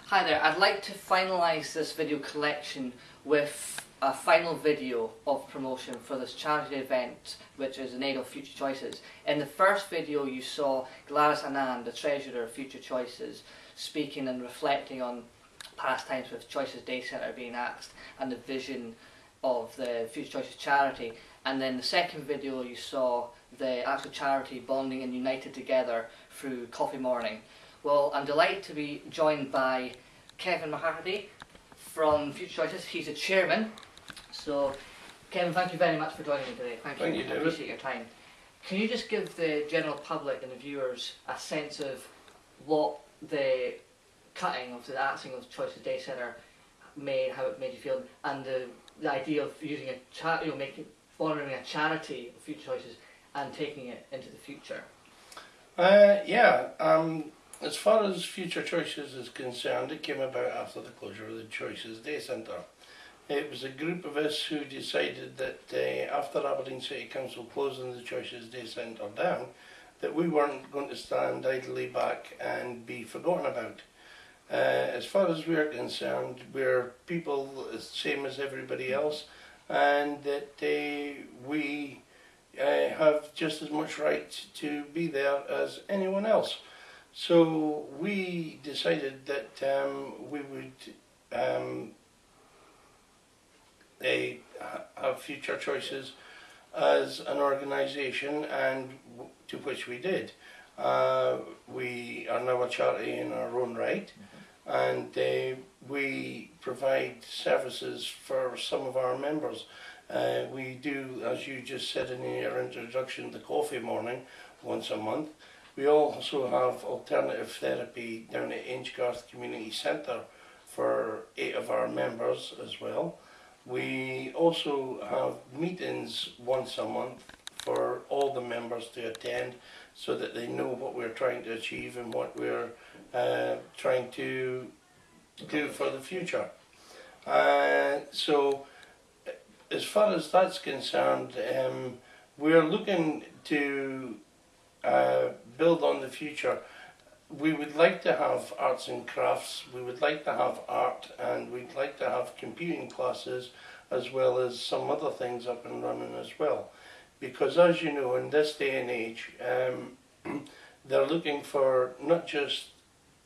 Hi there, I'd like to finalise this video collection with a final video of promotion for this charity event which is in aid of Future Choices. In the first video you saw Gladys Anand, the treasurer of Future Choices, speaking and reflecting on past times with Choices Day Centre being axed and the vision of the Future Choices charity. And then the second video you saw the actual charity bonding and united together through Coffee Morning. Well, I'm delighted to be joined by Kevin McCahery from Future Choices. He's a chairman. So, Kevin, thank you very much for joining me today. Thank you. I appreciate your time. Can you just give the general public and the viewers a sense of what the cutting of the axing of Choices Day Centre made, how it made you feel, and the idea of using honouring a charity of Future Choices and taking it into the future? As far as Future Choices is concerned, it came about after the closure of the Choices Day Centre. It was a group of us who decided that after Aberdeen City Council closing the Choices Day Centre down, that we weren't going to stand idly back and be forgotten about. As far as we're concerned, we're people same as everybody else, and that we have just as much right to be there as anyone else. So we decided that we would have Future Choices as an organisation, and to which we did. We are now a charity in our own right, and we provide services for some of our members. We do, as you just said in your introduction, the Coffee Morning once a month. We also have alternative therapy down at Inchgarth Community Centre for 8 of our members as well. We also have meetings once a month for all the members to attend, so that they know what we're trying to achieve and what we're trying to do for the future. So as far as that's concerned, we're looking to build on the future. We would like to have arts and crafts, we would like to have art, and we'd like to have computing classes as well as some other things up and running as well. Because as you know, in this day and age, they're looking for not just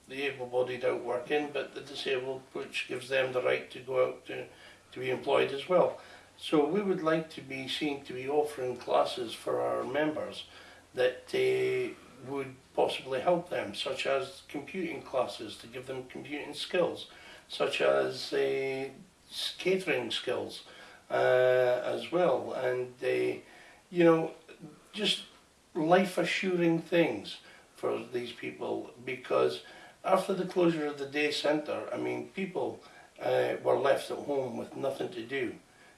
the able-bodied out working, but the disabled, which gives them the right to go out to be employed as well. So we would like to be seen to be offering classes for our members that would possibly help them, such as computing classes to give them computing skills, such as catering skills as well, and just life assuring things for these people. Because after the closure of the day centre, I mean, people were left at home with nothing to do.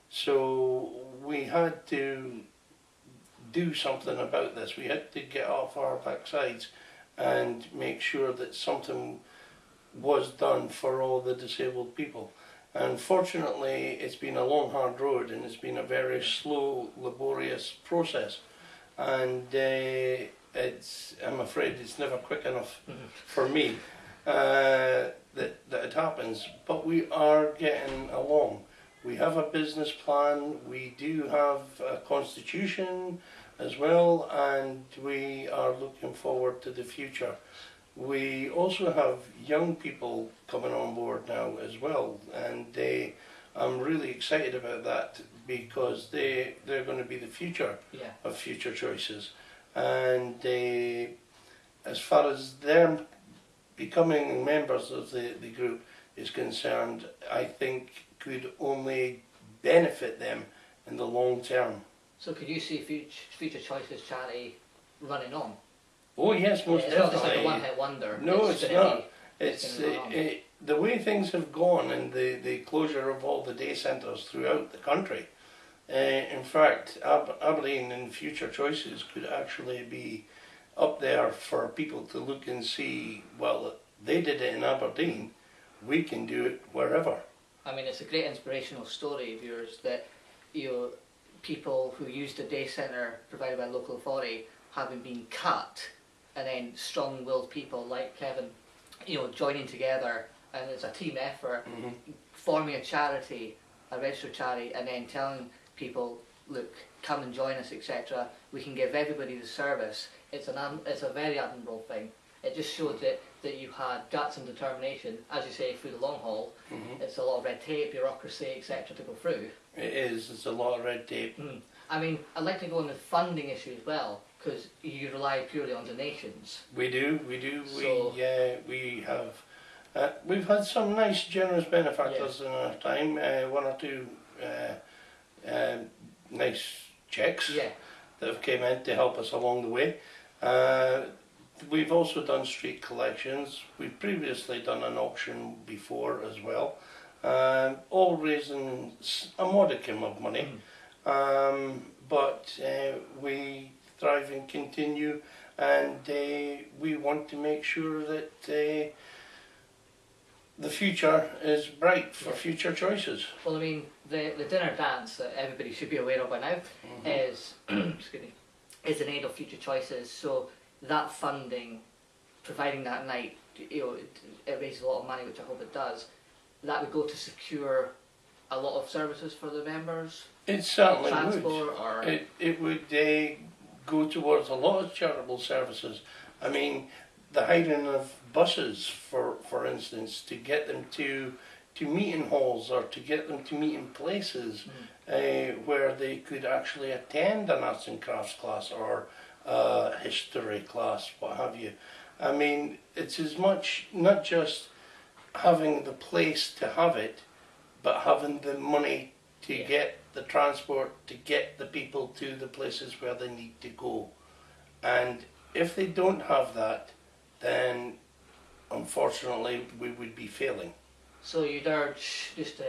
So we had to do something about this. We had to get off our backsides and make sure that something was done for all the disabled people. And fortunately, it's been a long, hard road, and it's been a very slow, laborious process. And I'm afraid it's never quick enough for me that it happens. But we are getting along. We have a business plan, we do have a constitution as well, and we are looking forward to the future. We also have young people coming on board now as well, and I'm really excited about that, because they're going to be the future of Future Choices. And as far as them becoming members of the group is concerned, I think could only benefit them in the long term. So could you see Future Choices charity running on? Oh yes, most definitely. It's not just like a one-hit wonder. No, it's not. It's the way things have gone, and the closure of all the day centres throughout the country. In fact, Aberdeen and Future Choices could actually be up there for people to look and see, well, they did it in Aberdeen, we can do it wherever. I mean, it's a great inspirational story of yours that people who used a day centre provided by a local authority having been cut, and then strong-willed people like Kevin, joining together and it's a team effort, Mm-hmm. forming a charity, a registered charity, and then telling people, look, come and join us, etc. We can give everybody the service. It's a very admirable thing. It just showed that you had guts and determination, as you say, through the long haul. Mm-hmm. It's a lot of red tape, bureaucracy, etc. to go through. It is. It's a lot of red tape. I mean, I'd like to go on the funding issue as well, because you rely purely on donations. We do. So, We have. We've had some nice, generous benefactors in our time. One or two nice checks that have came in to help us along the way. We've also done street collections. We've previously done an auction before as well, all raising a modicum of money. But we thrive and continue, and we want to make sure that the future is bright for future choices. Well, I mean, the dinner dance that everybody should be aware of by now is excuse me, is in aid of future choices. So that funding, providing that night, it raises a lot of money, which I hope it does. That would go to secure a lot of services for the members. It certainly transport would. It would go towards a lot of charitable services. I mean, the hiring of buses, for instance, to get them to meeting halls or to get them to meeting places where they could actually attend an arts and crafts class or a history class, what have you. I mean, it's as much not just having the place to have it, but having the money to get the transport, to get the people to the places where they need to go. And if they don't have that, then unfortunately we would be failing. So you'd urge, just to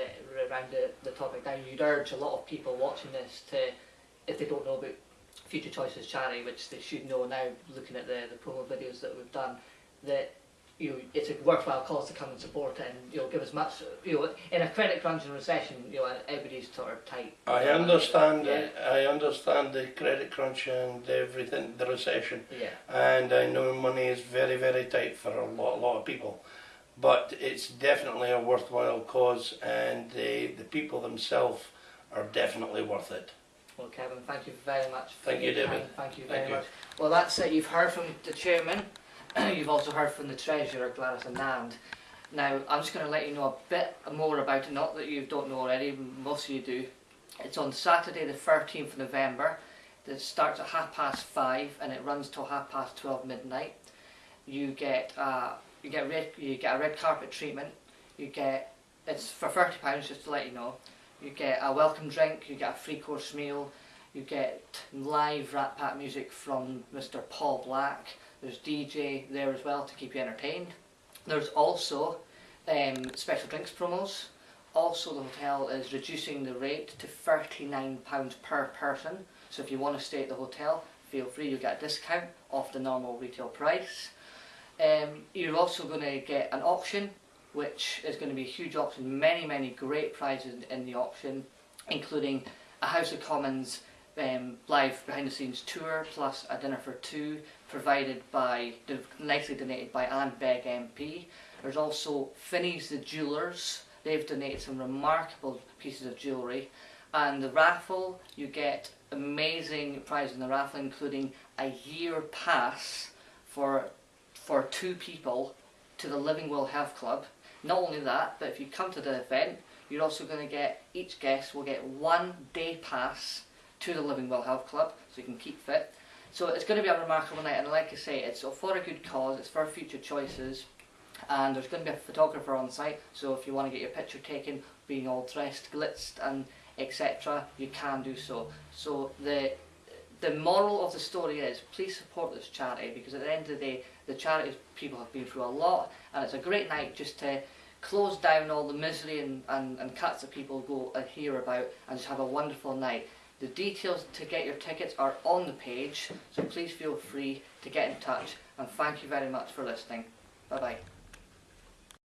round the topic down, you'd urge a lot of people watching this to, if they don't know about Future Choices charity, which they should know now looking at the promo videos that we've done, that it's a worthwhile cause to come and support it, and give as much, in a credit crunch and recession, everybody's sort of tight. I understand I understand the credit crunch and everything, the recession, and I know money is very, very tight for a lot of people, but it's definitely a worthwhile cause, and the people themselves are definitely worth it. Well, Kevin, thank you very much. Thank you, David. Thank you very much. Well, that's it. You've heard from the chairman. You've also heard from the treasurer, Gladys and Nand. Now, I'm just going to let you know a bit more about it, not that you don't know already, most of you do. It's on Saturday the 13th of November. It starts at 5:30 and it runs till 12:30 midnight. You get a red carpet treatment. It's for £30, just to let you know. You get a welcome drink, you get a 3-course meal, you get live Rat Pack music from Mr Paul Black. There's DJ there as well to keep you entertained. There's also special drinks promos. Also, the hotel is reducing the rate to £39 per person. So if you want to stay at the hotel, feel free, you'll get a discount off the normal retail price. You're also going to get an auction, which is going to be a huge auction. Many great prizes in the auction, including a House of Commons live behind the scenes tour, plus a dinner for two, nicely donated by Anne Begg MP. There's also Finney's the Jewellers. They've donated some remarkable pieces of jewellery. And the raffle, you get amazing prizes in the raffle, including a year pass for 2 people to the Livingwell Health Club. Not only that, but if you come to the event, you're also going to get, each guest will get 1 day pass to the Livingwell Health Club, so you can keep fit. So it's going to be a remarkable night, and like I say, it's for a good cause, it's for future choices, and there's going to be a photographer on site, so if you want to get your picture taken, being all dressed, glitzed and etc., you can do so. So the moral of the story is, please support this charity, because at the end of the day, the charities people have been through a lot, and it's a great night just to close down all the misery and cuts that people go and hear about, and just have a wonderful night. The details to get your tickets are on the page, so please feel free to get in touch, and thank you very much for listening. Bye bye.